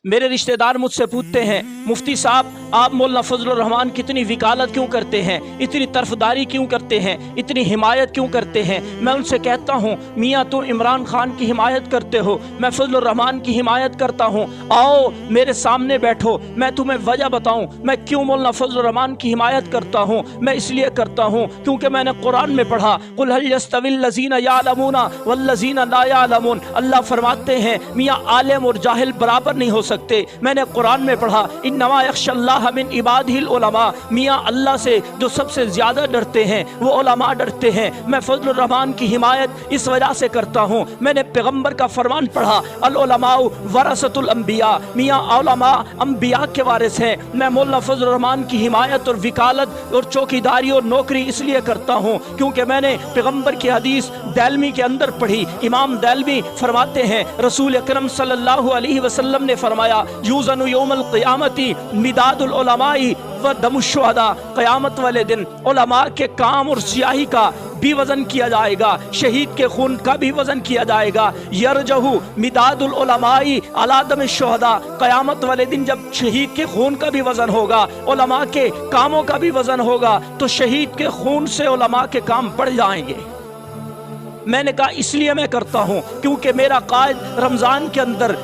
मेरे रिश्तेदार मुझसे पूछते हैं, मुफ्ती साहब आप मौलाना फजलुर रहमान की इतनी वकालत क्यों करते हैं, इतनी तरफदारी क्यों करते हैं, इतनी हिमायत क्यों करते हैं। मैं उनसे कहता हूँ, मियाँ तुम इमरान खान की हिमायत करते हो, मैं फजलुर रहमान की हिमायत करता हूँ, आओ मेरे सामने बैठो, मैं तुम्हें वजह बताऊँ मैं क्यों मौलाना फजलुर रहमान की हिमायत करता हूँ। मैं इसलिए करता हूँ क्योंकि मैंने कुरान में पढ़ा, कुल हल यस्तविल लज़ीना यालमूना वल्लज़ीना ला यालमून। अल्लाह फरमाते हैं मियाँ आलिम और जाहिल बराबर नहीं हो सकते। मैंने कुरान में पढ़ा, इन्नमा यख्शल्लाह मिन इबादिहिल उलमा, मियाँ अल्लाह से जो सबसे ज़्यादा डरते हैं वो उलमा डरते हैं। मैं फजलुर रहमान की हिमायत इस वजह से करता हूँ, मैंने पैगम्बर का फरमान पढ़ा, अल उलमाउ वरसतुल अंबिया, मियाँ उलमा अंबिया के वारिस हैं। मैं मौलाना फजलुर रहमान की हिमायत और वकालत और चौकीदारी और नौकरी इसलिए करता हूँ क्योंकि मैंने पैगम्बर की हदीस दैलमी के अंदर पढ़ी। इमाम दैलमी फरमाते हैं, रसूल अकरम सल्लल्लाहु अलैहि वसल्लम ने फरमाया, यूज़नु यौमल क़ियामती मिदादुल उलमाई व दमुश्शुहदा, क़यामत वाले दिन उलमा के काम और स्याही का भी वज़न किया जाएगा, शहीद के खून का भी वज़न किया जाएगा। यरजहु मिदादुल उलमाई अला दमिश्शुहदा, क़यामत वाले दिन जब शहीद के खून का भी वज़न होगा, उलमा के कामों का भी वज़न होगा, तो शहीद के खून से उलमा के काम बढ़ जाएंगे। मैंने कहा इसलिए मैं करता हूँ क्योंकि मेरा कायद रमज़ान के अंदर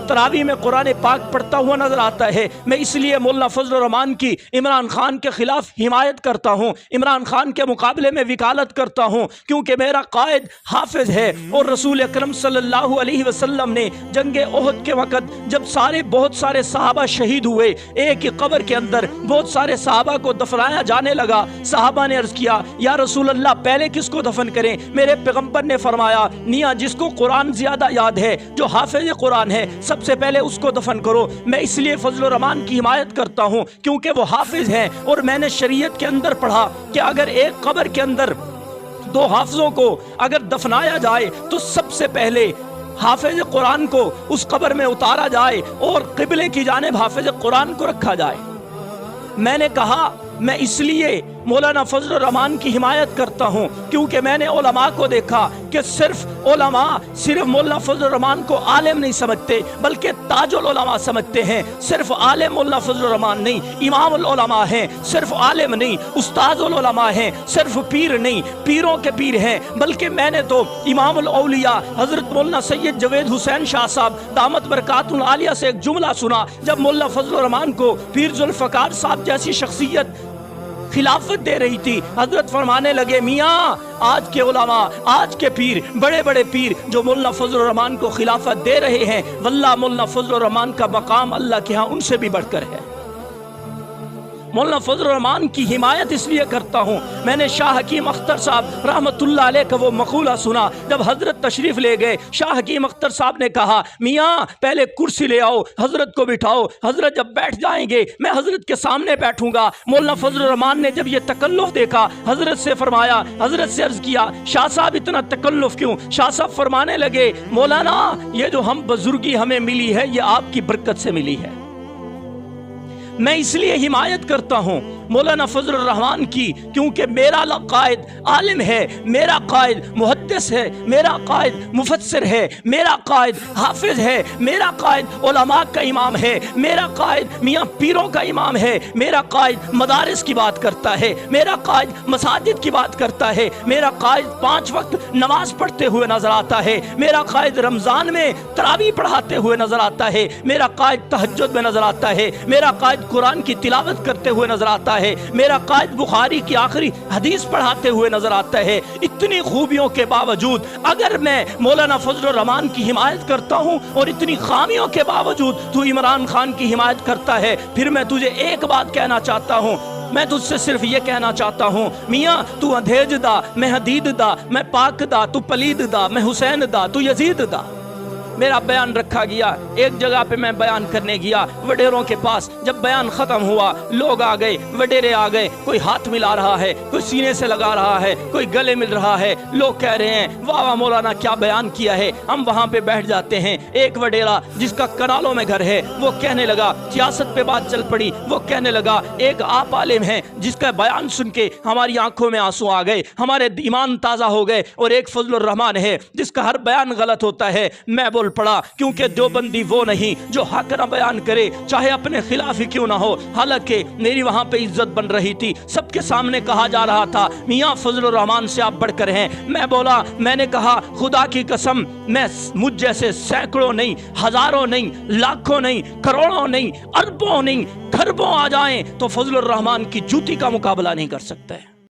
तरावी में कुरान पाक पढ़ता हुआ नजर आता है। मैं इसलिए मौलाना फजलुर रहमान की इमरान खान के खिलाफ हिमायत करता हूँ, इमरान खान के मुकाबले में वकालत करता हूँ क्योंकि मेरा कायद हाफिज है। और रसूल अकरम सल्लल्लाहु अलैहि वसल्लम ने जंगे ओहद के वक़्त जब बहुत सारे सहाबा शहीद हुए, एक ही कब्र के अंदर बहुत सारे सहाबा को दफनाया जाने लगा। सहाबा ने अर्ज किया, या रसूल अल्लाह पहले किसको दफन करें। मेरे पैगम्बर ने फरमाया, मियाँ जिसको कुरान ज़्यादा याद है, जो हाफिज कुरान है, सबसे पहले उसको दफन करो। मैं इसलिए फजलुर रहमान की हिमायत करता हूँ क्योंकि वो हाफिज हैं। और मैंने शरीयत के अंदर पढ़ा कि अगर एक कब्र के अंदर दो हाफिजों को अगर दफनाया जाए तो सबसे पहले हाफिज कुरान को उस कब्र में उतारा जाए और क़िबले की जानिब हाफिज कुरान को रखा जाए। मैंने कहा मैं इसलिए मौलाना फजलुर रहमान की हिमायत करता हूँ क्योंकि मैंने उलमा को देखा कि सिर्फ उलमा सिर्फ मौलाना फजलुर रहमान को आलिम नहीं समझते बल्कि ताजुल उलमा समझते हैं। सिर्फ आलिम मौलाना फजलुर रहमान नहीं, इमामुल उलमा हैं। सिर्फ आलिम नहीं, उस्ताजुल उलमा हैं। सिर्फ पीर नहीं, पीरों के पीर हैं। बल्कि मैंने तो इमामुल औलिया हजरत मौलाना सैयद जवेद हुसैन शाह साहब दामत बरकातुल आलिया से एक जुमला सुना, जब मौलाना फजलुर रहमान को पीर जुल्फ़कार साहब जैसी शख्सियत खिलाफत दे रही थी, हजरत फरमाने लगे, मियाँ आज के उलमा, आज के पीर, बड़े बड़े पीर जो मौलाना फजलुर रहमान को खिलाफत दे रहे हैं, वल्लाह मौलाना फजलुर रहमान का मकाम अल्लाह के यहाँ उनसे भी बढ़कर है। मौलाना फजलुर रहमान की हिमायत इसलिए करता हूँ, मैंने शाह हकीम अख्तर साहब रहमतुल्लाह अलैह का वो मक़ूला सुना, जब हजरत तशरीफ़ ले गए, शाह हकीम अख्तर साहब ने कहा, मियाँ पहले कुर्सी ले आओ, हजरत को बिठाओ, हजरत जब बैठ जाएंगे मैं हजरत के सामने बैठूंगा। मौलाना फजलुर रहमान ने जब ये तकल्लुफ़ देखा, हजरत से फरमाया, हजरत से अर्ज़ किया, शाह साहब इतना तकल्लुफ़ क्यों। शाह साहब फरमाने लगे, मौलाना ये जो हम बुजुर्गी हमें मिली है ये आपकी बरकत से मिली है। मैं इसलिए हिमायत करता हूँ मौलाना फजलुर रहमान की क्योंकि मेरा कायद आलिम है, मेरा कायद मुहद्दिस है, मेरा कायद मुफस्सिर है, मेरा कायद हाफिज है, मेरा कायद उलमा का इमाम है, मेरा कायद मियाँ पीरों का इमाम है, मेरा कायद मदारिस की बात करता है, मेरा कायद मसाजिद की बात करता है, मेरा कायद 5 वक्त नमाज पढ़ते हुए नजर आता है, मेरा कायद रमज़ान में तरावी पढ़ाते हुए नजर आता है, मेरा कायद तहज्जुद में नजर आता है, मेरा कायद कुरान की तिलावत करते हुए नजर आता है, मेरा कायद बुखारी की आखिरी हदीस पढ़ाते हुए नजर आता है। इतनी खूबियों के बावजूद अगर मैं मौलाना फजलुर रहमान की हिमायत करता हूँ और इतनी खामियों के बावजूद तू इमरान खान की हिमायत करता है, फिर मैं तुझे एक बात कहना चाहता हूँ, मैं तुझसे सिर्फ ये कहना चाहता हूँ, मियाँ तू अंधेज दा, मैं हदीद दा, मैं पाक दा, तू पलीद दा, मैं हुसैन दा, तू यजीद दा। मेरा बयान रखा गया, एक जगह पे मैं बयान करने गया वडेरों के पास, जब बयान ख़त्म हुआ लोग आ गए, वडेरे आ गए, कोई हाथ मिला रहा है, कोई सीने से लगा रहा है, कोई गले मिल रहा है, लोग कह रहे हैं वाह वाह मौलाना क्या बयान किया है। हम वहाँ पे बैठ जाते हैं। एक वडेरा जिसका कनालों में घर है वो कहने लगा, सियासत पे बात चल पड़ी, वो कहने लगा एक आप आलिम है जिसका बयान सुन के हमारी आंखों में आंसू आ गए, हमारे ईमान ताज़ा हो गए, और एक फजलुर रहमान है जिसका हर बयान गलत होता है। मैं बोल पड़ा, क्योंकि देवबंदी वो नहीं जो हक न बयान करे चाहे अपने खिलाफ ही क्यों ना हो। हालांकि मेरी वहां पे इज्जत बन रही थी, सबके सामने कहा जा रहा था मियां फजलुर रहमान से आप बढ़कर हैं। मैं बोला, मैंने कहा खुदा की कसम, मैं मुझ जैसे सैकड़ों नहीं, हजारों नहीं, लाखों नहीं, करोड़ों नहीं, अरबों नहीं, खरबों आ जाएं तो फजलुर रहमान की जूती का मुकाबला नहीं कर सकते।